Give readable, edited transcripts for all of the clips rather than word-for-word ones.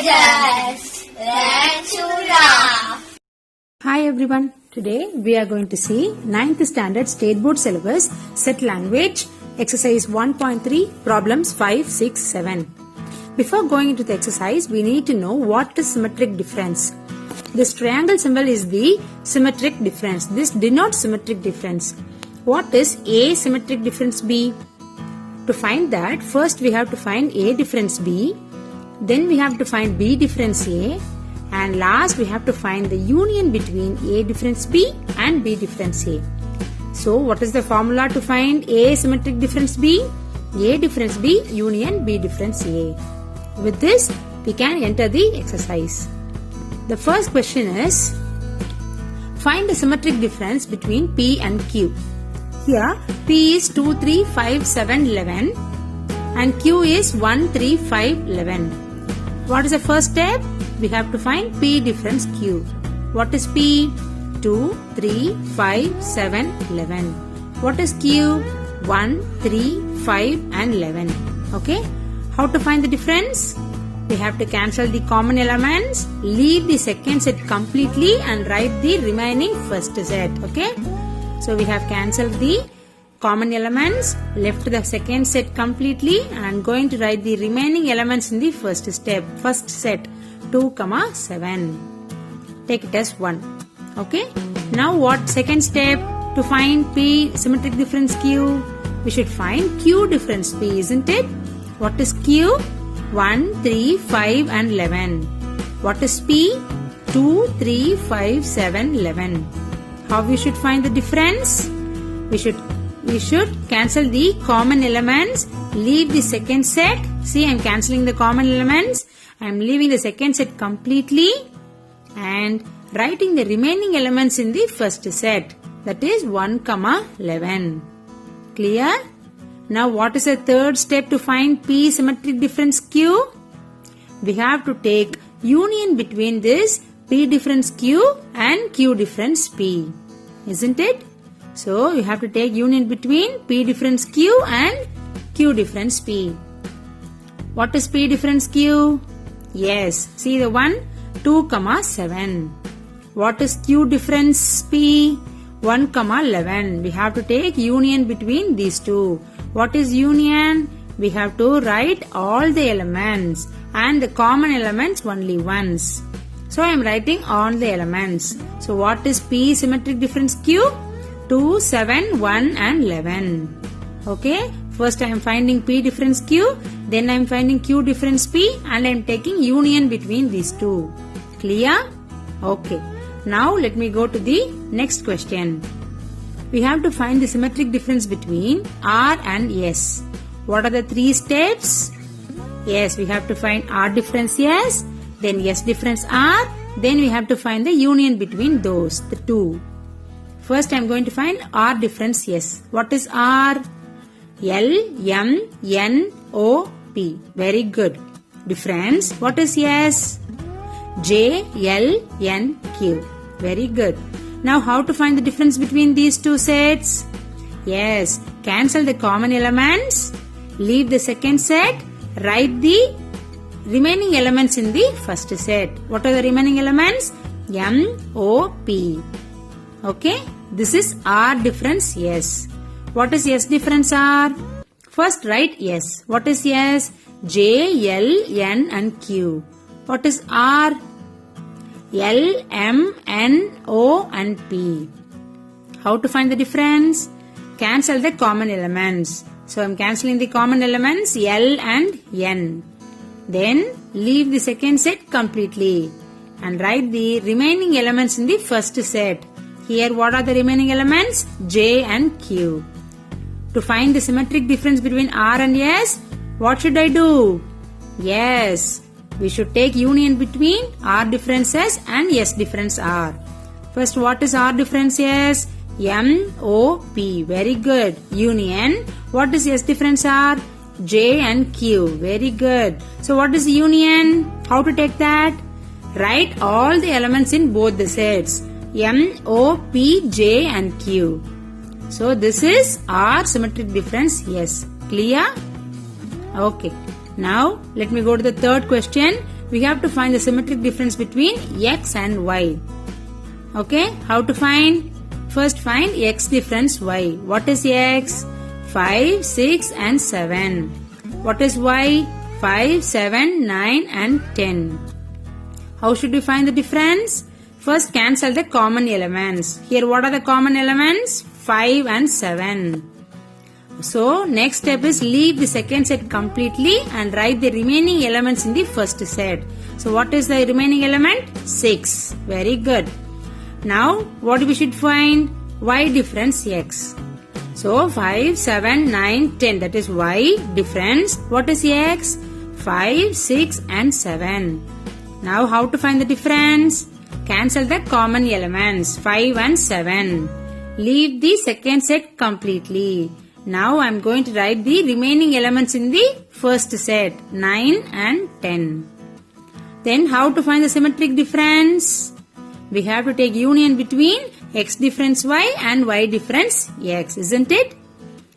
us. Learn to laugh. Hi everyone. Today we are going to see 9th standard state board syllabus set language exercise 1.3 problems 5, 6, 7. Before going into the exercise, we need to know what is symmetric difference. This triangle symbol is the symmetric difference. This denotes symmetric difference. What is A symmetric difference B? To find that, first we have to find A difference B, then we have to find B difference A, and last we have to find the union between A difference B and B difference A. So what is the formula to find A symmetric difference B? A difference B union B difference A. With this, we can enter the exercise. The first question is, find the symmetric difference between P and Q. Here, P is 2, 3, 5, 7, 11 and Q is 1, 3, 5, 11. What is the first step? We have to find P difference Q. What is P? 2, 3, 5, 7, 11. What is Q? 1, 3, 5 and 11. Okay? How to find the difference? We have to cancel the common elements, leave the second set completely and write the remaining first set. Okay? So we have cancelled the common elements, left the second set completely and going to write the remaining elements in the first set 2, 7. Take it as 1. Okay. Now what second step to find P symmetric difference Q? We should find Q difference P, isn't it? What is Q? 1, 3, 5 and 11. What is P? 2, 3, 5, 7, 11. How we should find the difference? We should cancel the common elements, leave the second set. See, I am cancelling the common elements. I am leaving the second set completely and writing the remaining elements in the first set. That is 1, 11. Clear? Now what is the third step to find P symmetric difference Q? We have to take union between this P difference Q and Q difference P. Isn't it? So you have to take union between P difference Q and Q difference P. What is P difference Q? Yes. See the 1, 2, 7. What is Q difference P? 1, 11. We have to take union between these two. What is union? We have to write all the elements and the common elements only once. So I am writing all the elements. So what is P symmetric difference Q? 2, 7, 1 and 11. Okay. First I am finding P difference Q. Then I am finding Q difference P and I am taking union between these two. Clear? Okay. Now let me go to the next question. We have to find the symmetric difference between R and S. What are the 3 steps? Yes, we have to find R difference S, then S difference R, then we have to find the union between those, the two. First I am going to find R difference S. What is R? L, M, N, O, P. Very good. Difference. What is S? J, L, N, Q. Very good. Now how to find the difference between these two sets? Yes, cancel the common elements, leave the second set, write the remaining elements in the first set. What are the remaining elements? M, O, P. Okay, this is R difference S. What is S difference R? First write S. What is S? J, L, N and Q. What is R? L, M, N, O and P. How to find the difference? Cancel the common elements. So I am cancelling the common elements L and N. Then leave the second set completely and write the remaining elements in the first set. Here what are the remaining elements? J and Q. To find the symmetric difference between R and S, what should I do? Yes, we should take union between R difference S and S difference R. First, what is R difference S? M, O, P. Very good. Union. What is S difference R? J and Q. Very good. So, what is union? How to take that? Write all the elements in both the sets. M, O, P, J and Q. So, this is R symmetric difference S. Clear? Okay. Now, let me go to the third question. we have to find the symmetric difference between x and y. Okay, how to find? First find x difference y. What is x? 5, 6 and 7. What is y? 5, 7, 9 and 10. How should we find the difference? First cancel the common elements. Here what are the common elements? 5 and 7. So next step is leave the second set completely and write the remaining elements in the first set. So what is the remaining element? 6. Very good. Now what we should find? Y difference x. So 5, 7, 9, 10, that is y difference. What is x? 5, 6 and 7. Now how to find the difference? Cancel the common elements 5 and 7. Leave the second set completely. Now I am going to write the remaining elements in the first set 9 and 10. Then how to find the symmetric difference? We have to take union between x difference y and y difference x, isn't it?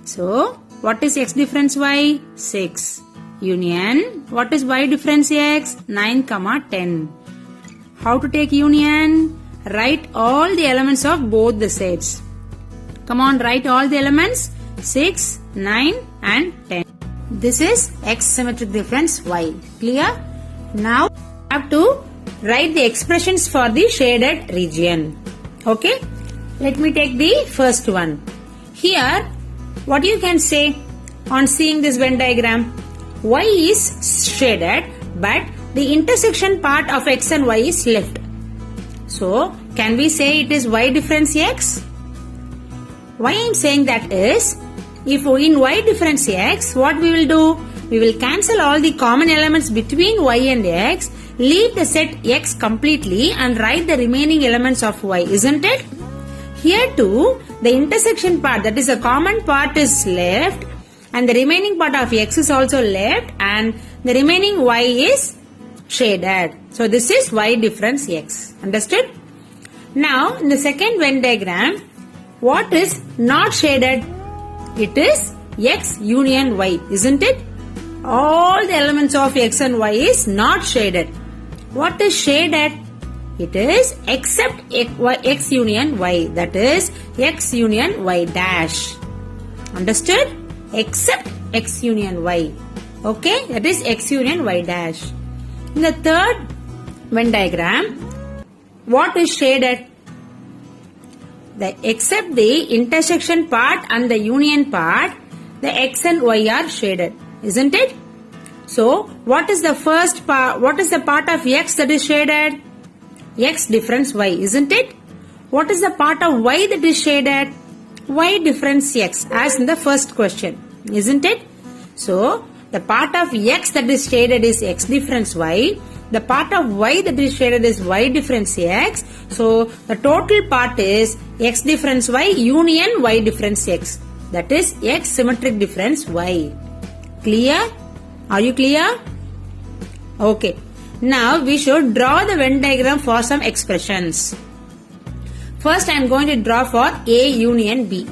So what is x difference y? 6. Union. What is y difference x? 9, 10. How to take union? Write all the elements of both the sets. Come on, write all the elements. 6, 9 and 10. This is x symmetric difference y. Clear? Now we have to write the expressions for the shaded region. Okay? Let me take the first one. Here, what you can say on seeing this Venn diagram? Y is shaded, but the intersection part of x and y is left. So, can we say it is y difference x? Why I am saying that is, if in y difference x, what we will do? We will cancel all the common elements between y and x, leave the set x completely and write the remaining elements of y, isn't it? Here too, the intersection part, that is a common part, is left and the remaining part of x is also left and the remaining y is shaded. So this is y difference x. Understood? Now in the second Venn diagram, what is not shaded? It is x union y, isn't it? All the elements of x and y is not shaded. What is shaded? It is except x union y, that is x union y dash. Understood? Except x union y. Okay, that is x union y dash. In the third Venn diagram, what is shaded? Except the intersection part and the union part, the x and y are shaded, isn't it? So, what is the first part? What is the part of x that is shaded? X difference y, isn't it? What is the part of y that is shaded? Y difference x, as in the first question, isn't it? So, the part of x that is shaded is x difference y. The part of y that is shaded is y difference x. So, the total part is x difference y union y difference x. That is x symmetric difference y. Clear? Are you clear? Okay. Now, we should draw the Venn diagram for some expressions. First, I am going to draw for A union B.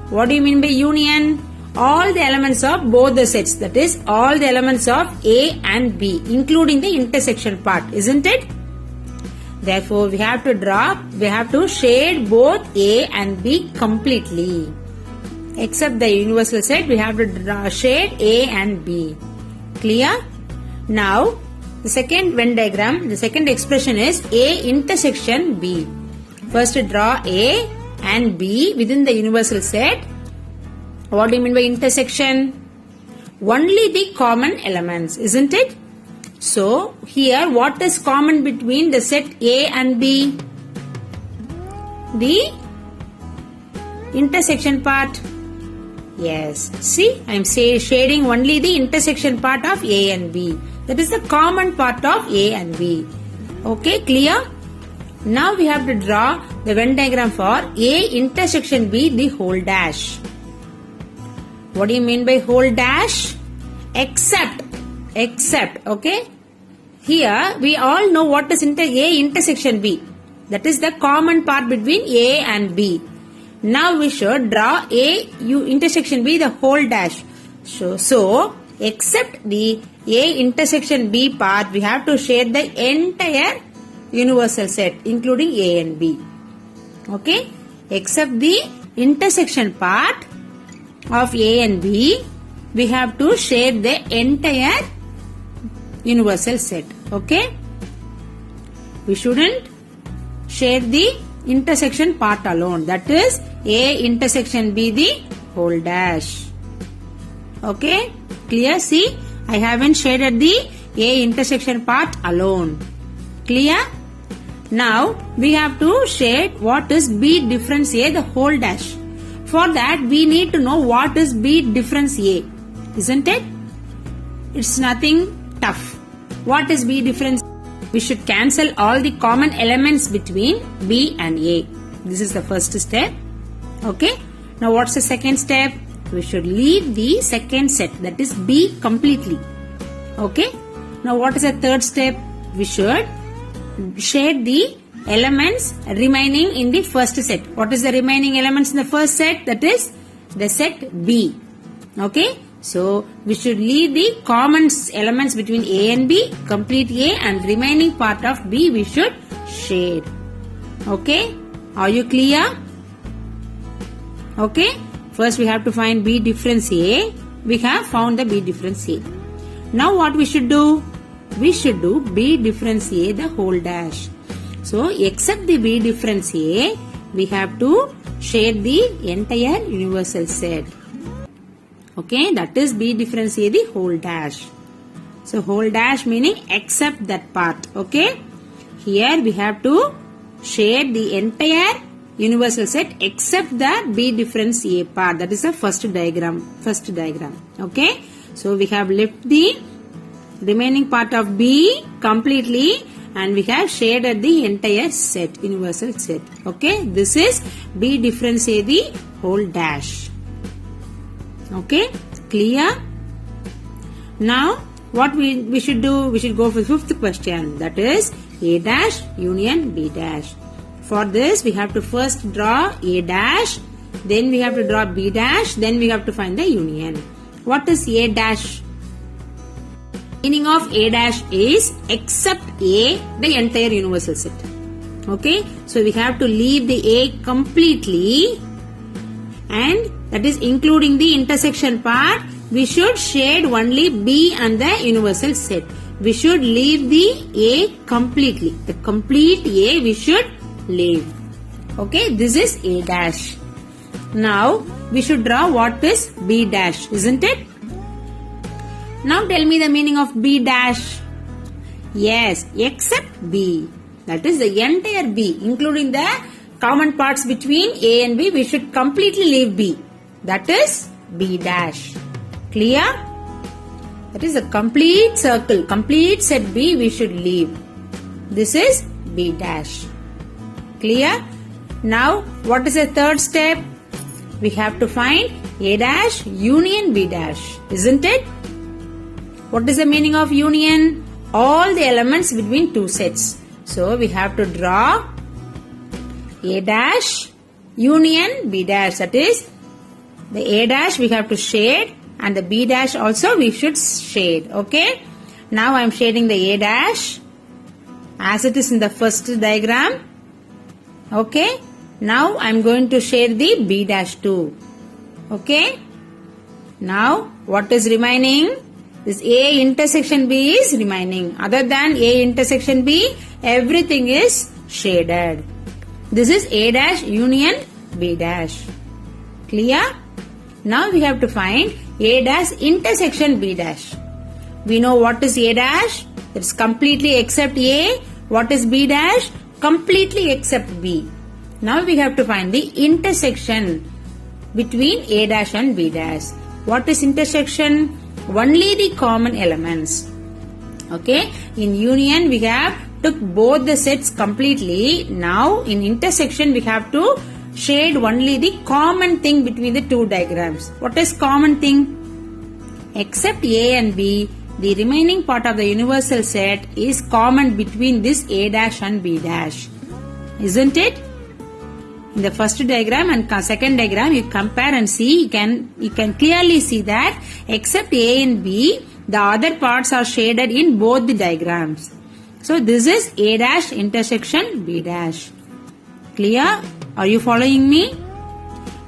What do you mean by union? All the elements of both the sets, that is all the elements of A and B, including the intersection part, isn't it? Therefore, we have to shade both A and B completely. Except the universal set, we have to shade A and B. Clear? Now, the second Venn diagram, the second expression is A intersection B. First, draw A and B within the universal set. What do you mean by intersection? Only the common elements, isn't it? So, here what is common between the set A and B? The intersection part. Yes. See, I am shading only the intersection part of A and B. That is the common part of A and B. Okay, clear? Now we have to draw the Venn diagram for A intersection B, the whole dash. What do you mean by whole dash? Except, okay? Here, we all know what is A intersection B. That is the common part between A and B. Now we should draw A intersection B, the whole dash. So except the A intersection B part, we have to shade the entire universal set including A and B. Okay? Except the intersection part of A and B, we have to shade the entire universal set. Okay? We shouldn't shade the intersection part alone. That is A intersection B the whole dash. Okay? Clear? See, I haven't shaded the A intersection part alone. Clear? Now, we have to shade what is B difference A the whole dash. For that, we need to know what is B difference A. Isn't it? It's nothing tough. What is B difference? We should cancel all the common elements between B and A. This is the first step. Okay? Now, what's the second step? We should leave the second set, that is B, completely. Okay? Now, what is the third step? We should shade the elements remaining in the first set. What is the remaining elements in the first set? That is the set B. Okay? So, we should leave the common elements between A and B, complete A, and remaining part of B we should shade. Okay? Are you clear? Okay? First we have to find B difference A. We have found the B difference A. Now what we should do? We should do B difference A the whole dash. So, except the B difference A, we have to shade the entire universal set. Okay, that is B difference A the whole dash. So, whole dash meaning except that part. Okay, here we have to shade the entire universal set except the B difference A part. That is the first diagram. Okay, so we have left the remaining part of B completely and we have shaded the entire set, universal set. Okay, this is B difference A the whole dash. Okay, clear? Now, what we should do? We should go for the fifth question. That is A dash union B dash. For this, we have to first draw A dash, then we have to draw B dash, then we have to find the union. What is A dash? Meaning of A dash is except A, the entire universal set. Okay, so we have to leave the A completely, and that is including the intersection part. We should shade only B and the universal set. We should leave the A completely. The complete A we should leave. Okay, this is A dash. Now we should draw what is B dash, isn't it? Now tell me the meaning of B dash. Yes, except B. That is the entire B, including the common parts between A and B, we should completely leave B. That is B dash. Clear? That is a complete circle, complete set B we should leave. This is B dash. Clear? Now, what is the third step? We have to find A dash union B dash, isn't it? What is the meaning of union? All the elements between two sets. So, we have to draw A dash union B dash. That is, the A dash we have to shade and the B dash also we should shade. Okay. Now, I am shading the A dash as it is in the first diagram. Okay. Now, I am going to shade the B dash too. Okay. Now, what is remaining? This A intersection B is remaining. Other than A intersection B, everything is shaded. This is A dash union B dash. Clear? Now we have to find A dash intersection B dash. We know what is A dash. It's completely except A. What is B dash? Completely except B. Now we have to find the intersection between A dash and B dash. What is intersection? Only the common elements. Okay. In union we have took both the sets completely. Now in intersection we have to shade only the common thing between the two diagrams. What is common thing? Except A and B, the remaining part of the universal set is common between this A dash and B dash. Isn't it? In the first diagram and second diagram, you compare and see. You can clearly see that except A and B, the other parts are shaded in both the diagrams. So this is A dash intersection B dash. Clear? Are you following me?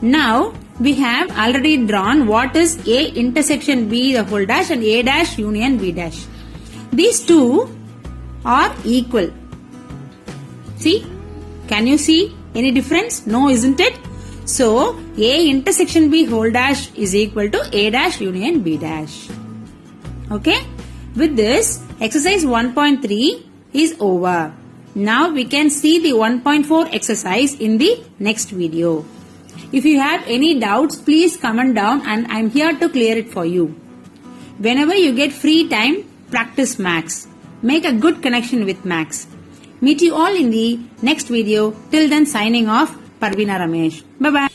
Now we have already drawn what is A intersection B the whole dash and A dash union B dash. These two are equal. See? Can you see any difference? No, isn't it? So A intersection B whole dash is equal to A dash union B dash. Okay? With this, exercise 1.3 is over. Now we can see the 1.4 exercise in the next video. If you have any doubts, please comment down and I am here to clear it for you. Whenever you get free time, practice maths. Make a good connection with maths. Meet you all in the next video. Till then, signing off, Parveena Ramesh. Bye-bye.